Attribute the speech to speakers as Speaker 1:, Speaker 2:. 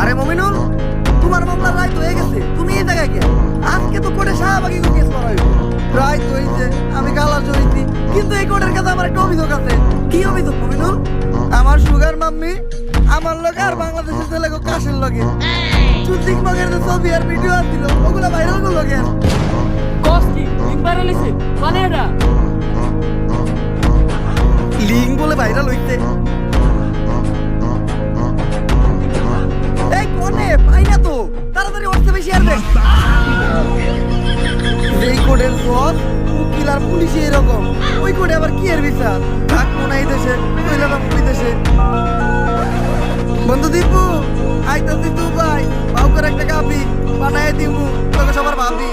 Speaker 1: আরে মমিনুল, তোমার মামলা রায় হয়ে গেছে, তুমি এই জায়গায় কে? আজকে তো কোর্টে শাহবাগী কেস করা হইব। রায় তো হইছে, আমি গালাজ হইছি, কিন্তু এই কোর্টের কাছে আমার একটা অভিযোগ আছে। কি অভিযোগ মমিনুল? আমার সুগার মাম্মি আমার লগে আর বাংলাদেশের ছেলে কাশের লগে চুচিক মগের যে ছবি আর ভিডিও আসছিল ওগুলা ভাইরাল করলো কেন?
Speaker 2: কস্টি লিঙ্ক ভাইরাল হইছে মানে এটা
Speaker 1: লিঙ্ক বলে ভাইরাল হইছে? এই কোনে পাই না তো, তাড়াতাড়ি হোয়াটসঅ্যাপে শেয়ার দে। এই কোডের পর উকিল আর পুলিশে এরকম, ওই কোডে আবার কি এর বিচার? থাক মনে এই দেশে, কইলা না পুলিশ দেশে। বন্ধু দীপু, আইতাছি তু ভাই, বাউ করে একটা কাপি বানায় দিমু, তোকে সবার ভাবি।